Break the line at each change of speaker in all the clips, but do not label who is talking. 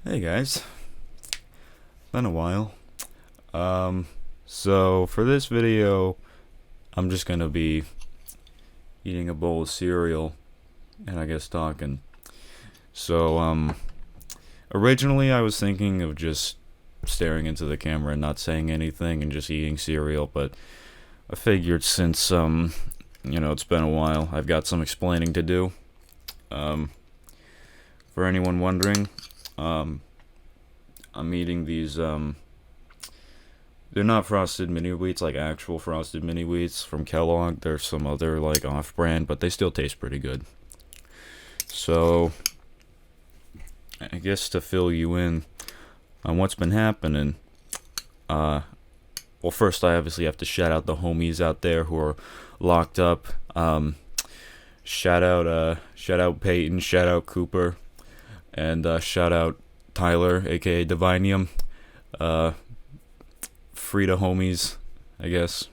Hey guys, been a while. So for this video, I'm just gonna be eating a bowl of cereal and I guess talking. So, originally I was thinking of just staring into the camera and not saying anything and just eating cereal, but I figured since, it's been a while, I've got some explaining to do. Um, for anyone wondering, um, I'm eating these, they're not frosted mini wheats like actual frosted mini wheats from Kellogg. There's some other like off-brand, but they still taste pretty good. So I guess to fill you in on what's been happening, well, first I obviously have to shout out the homies out there who are locked up. Shout out Peyton, shout out Cooper, and shout out Tyler, aka Divinium. Free to homies, I guess.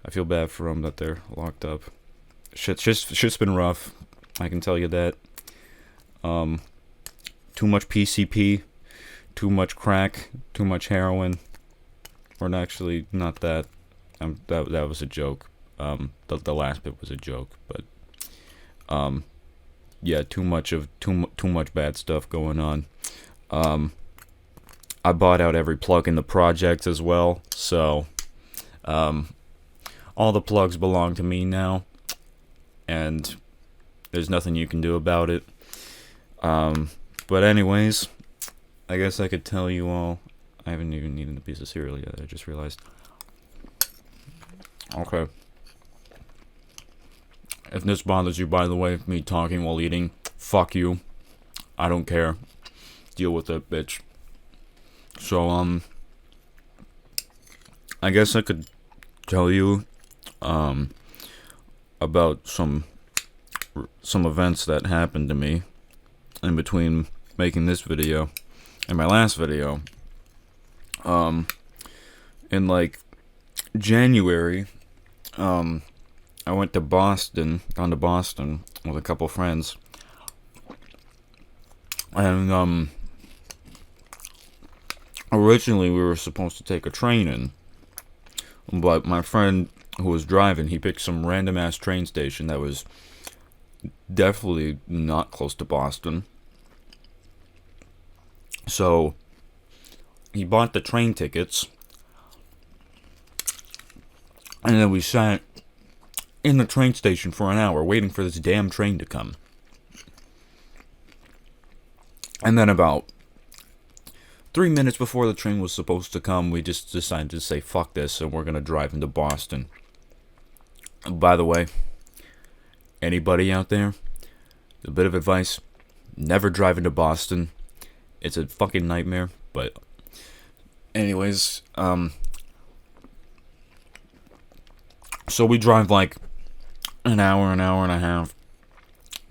I feel bad for them that they're locked up. Shit's been rough. I can tell you that. Too much PCP, too much crack, too much heroin. Or actually, not that. That was a joke. The last bit was a joke, but yeah, too much bad stuff going on. I bought out every plug in the project as well, so all the plugs belong to me now, and there's nothing you can do about it. But anyways, I guess I could tell you all. I haven't even eaten a piece of cereal yet, I just realized. Okay. If this bothers you, by the way, me talking while eating, fuck you. I don't care. Deal with it, bitch. So, I guess I could tell you, about some events that happened to me in between making this video and my last video. In like January, I went to Boston, gone to Boston with a couple friends, and originally we were supposed to take a train in, but my friend who was driving, he picked some random ass train station that was definitely not close to Boston. So he bought the train tickets, and then we sat in the train station for an hour waiting for this damn train to come. And then about 3 minutes before the train was supposed to come, we just decided to say fuck this and we're gonna drive into Boston. By the way, anybody out there, a bit of advice: never drive into Boston. It's a fucking nightmare. But anyways, so we drive like an hour and a half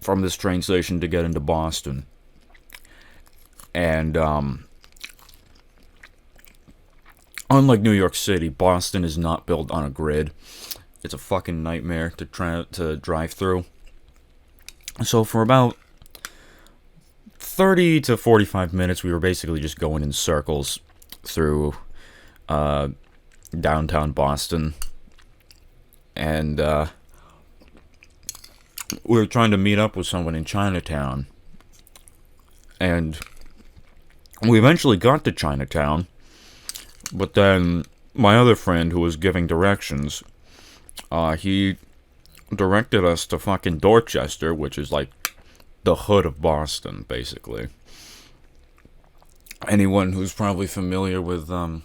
from this train station to get into Boston. And unlike New York City, Boston is not built on a grid. It's a fucking nightmare to try to drive through. So for about 30 to 45 minutes, we were basically just going in circles through downtown Boston. And we were trying to meet up with someone in Chinatown. And we eventually got to Chinatown. But then my other friend who was giving directions, he directed us to fucking Dorchester, which is like the hood of Boston, basically. Anyone who's probably familiar with the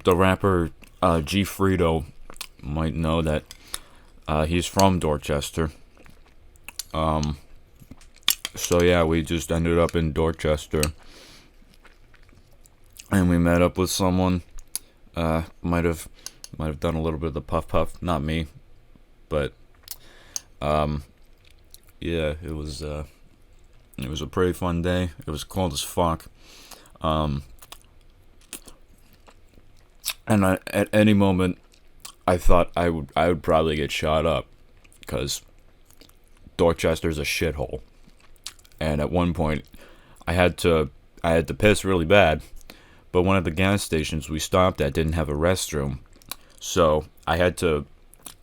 rapper G Frito might know that he's from Dorchester. So yeah, we just ended up in Dorchester. And we met up with someone. Might have done a little bit of the puff. Not me, but yeah, it was a pretty fun day. It was cold as fuck. And at any moment, I thought I would probably get shot up, because Dorchester's a shithole. And at one point, I had to piss really bad, but one of the gas stations we stopped at didn't have a restroom, so I had to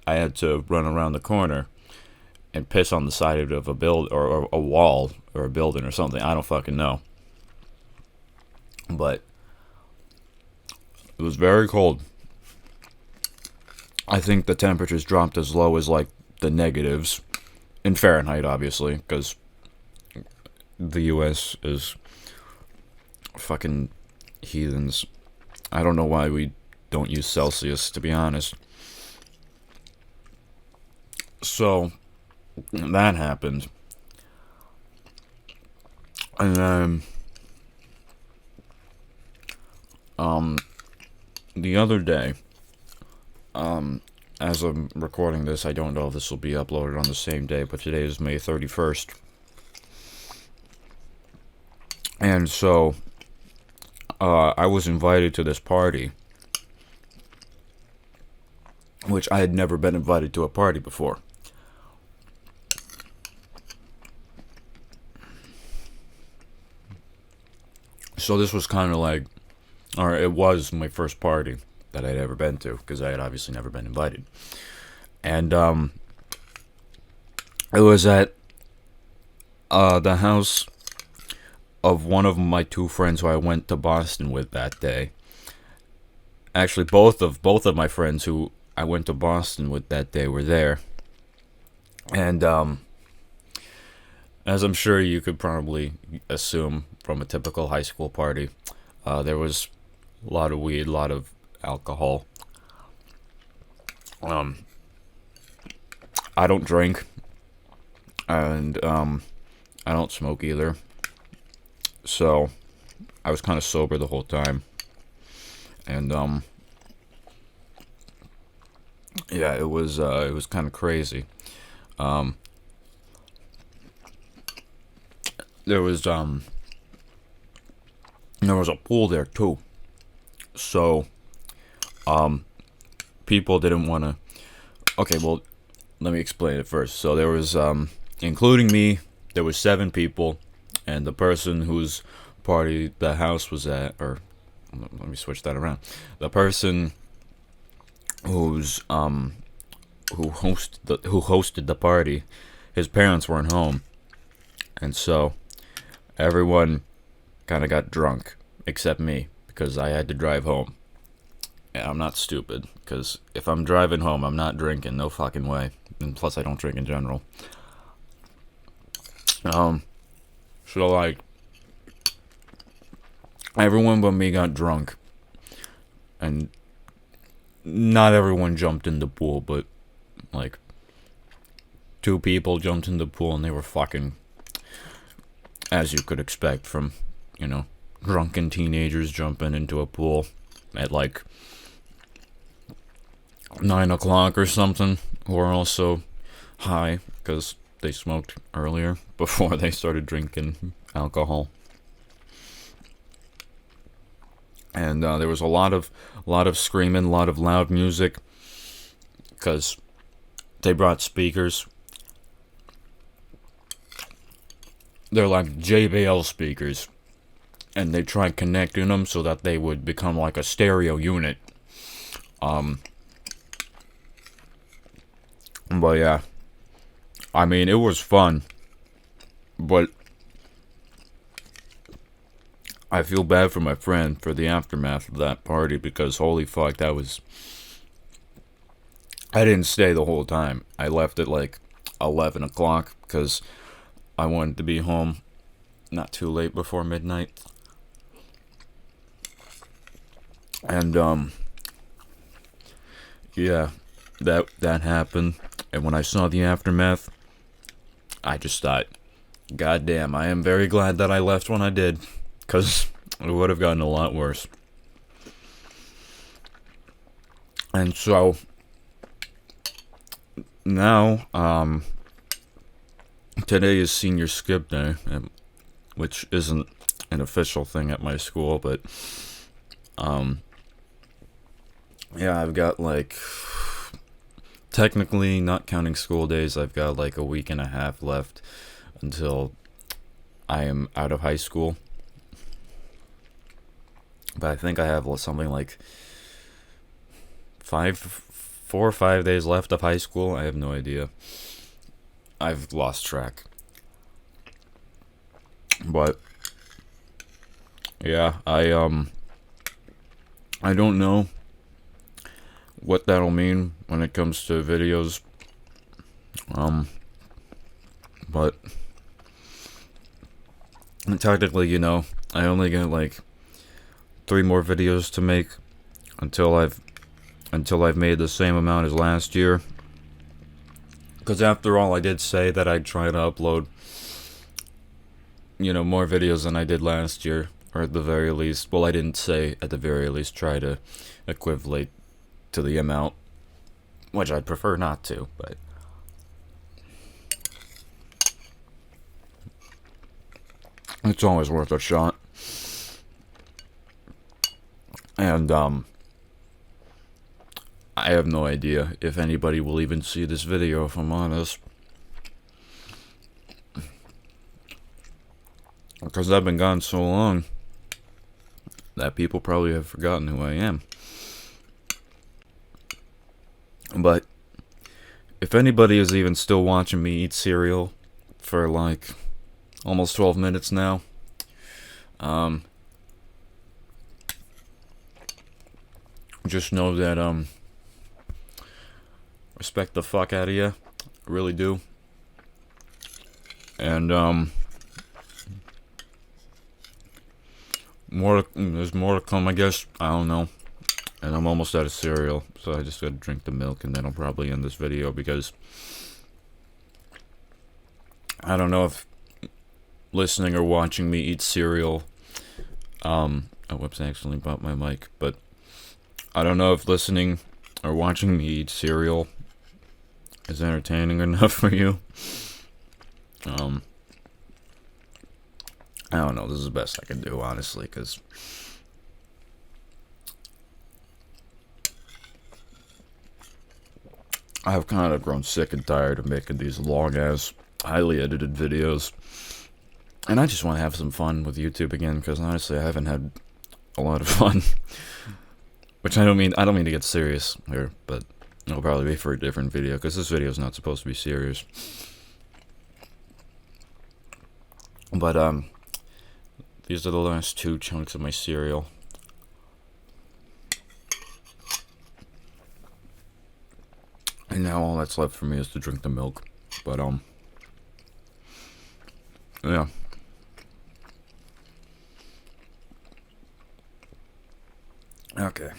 run around the corner and piss on the side of a or a wall or a building or something. I don't fucking know. But it was very cold. I think the temperatures dropped as low as like the negatives in Fahrenheit, obviously, because the US is fucking heathens. I don't know why we don't use Celsius, to be honest. So that happened. And then the other day, as I'm recording this, I don't know if this will be uploaded on the same day, but today is May 31st. And so I was invited to this party, which I had never been invited to a party before. So this was kind of like, or it was my first party that I'd ever been to, because I had obviously never been invited. And it was at the house of one of my two friends who I went to Boston with that day. Actually, both of my friends who I went to Boston with that day were there. And as I'm sure you could probably assume from a typical high school party, there was a lot of weed, a lot of alcohol. I don't drink, and I don't smoke either. So I was kind of sober the whole time, and yeah, it was kind of crazy. There was a pool there too, so people didn't want to. Okay, well, let me explain it first. So there was including me, there was 7 people, and the person whose party the house was at, or let me switch that around. The person who's who hosted the party, his parents weren't home, and so everyone kind of got drunk except me, because I had to drive home. And I'm not stupid, because if I'm driving home, I'm not drinking, no fucking way. And plus, I don't drink in general. So like, everyone but me got drunk, and not everyone jumped in the pool, but like 2 people jumped in the pool, and they were fucking, as you could expect from, drunken teenagers jumping into a pool at like 9 o'clock or something, who are also high because they smoked earlier before they started drinking alcohol. And there was a lot of screaming, a lot of loud music, because they brought speakers. They're like JBL speakers, and they tried connecting them so that they would become like a stereo unit. But yeah, I mean, it was fun, but I feel bad for my friend for the aftermath of that party, because holy fuck, I didn't stay the whole time. I left at like 11 o'clock because I wanted to be home not too late before midnight. And yeah, that happened. And when I saw the aftermath, I just thought, God damn, I am very glad that I left when I did, because it would have gotten a lot worse. And so now, today is senior skip day, which isn't an official thing at my school, but yeah, I've got like, technically, not counting school days, I've got like a week and a half left until I am out of high school. But I think I have something like 4 or 5 days left of high school. I have no idea. I've lost track. But yeah, I don't know what that'll mean when it comes to videos. But technically, you know, I only got like 3 more videos to make until I've made the same amount as last year. Because after all, I did say that I'd try to upload, you know, more videos than I did last year, or at the very least. Well, I didn't say at the very least try to equivalent to the amount, which I'd prefer not to, but it's always worth a shot. And I have no idea if anybody will even see this video, if I'm honest. Because I've been gone so long that people probably have forgotten who I am. But if anybody is even still watching me eat cereal for like almost 12 minutes now, just know that respect the fuck out of you. I really do. And there's more to come, I guess. I don't know. And I'm almost out of cereal, so I just gotta drink the milk, and then I'll probably end this video, because I don't know if listening or watching me eat cereal, oh, whoops, I accidentally bumped my mic, but I don't know if listening or watching me eat cereal is entertaining enough for you. I don't know, this is the best I can do, honestly, because I've kind of grown sick and tired of making these long-ass, highly edited videos. And I just want to have some fun with YouTube again, because honestly, I haven't had a lot of fun. Which I don't mean to get serious here, but it'll probably be for a different video, because this video is not supposed to be serious. But, these are the last 2 chunks of my cereal. And now all that's left for me is to drink the milk. But, yeah. Okay.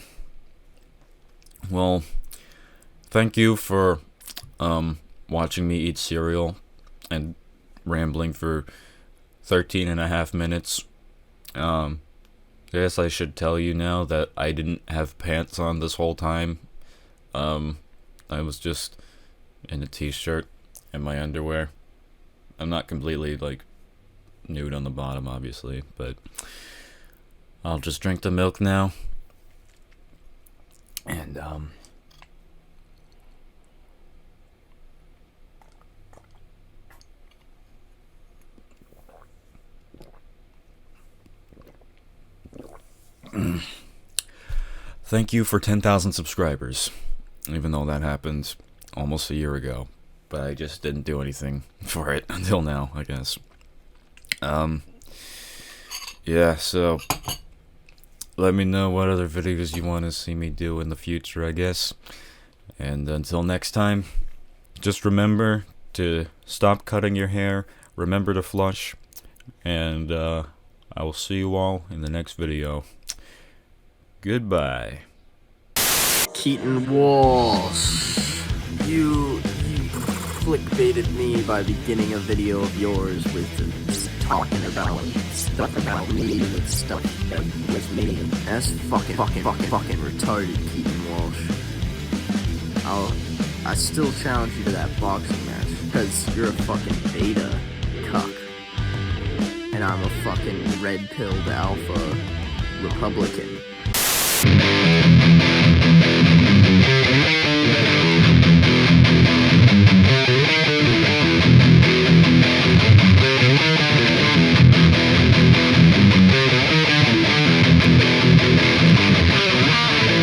Well, thank you for, watching me eat cereal and rambling for 13.5 minutes. I guess I should tell you now that I didn't have pants on this whole time. I was just in a t-shirt and my underwear. I'm not completely, like, nude on the bottom, obviously, but I'll just drink the milk now. And, thank you for 10,000 subscribers, even though that happened almost a year ago, but I just didn't do anything for it until now, I guess. Yeah, so let me know what other videos you want to see me do in the future, I guess. And until next time, just remember to stop cutting your hair, remember to flush, and I will see you all in the next video. Goodbye.
Keaton Walsh, you clickbaited me by beginning a video of yours with talking about stuff about me with stuff that was me. That's fucking retarded, Keaton Walsh. I still challenge you to that boxing match, because you're a fucking beta cuck. And I'm a fucking red-pilled alpha Republican.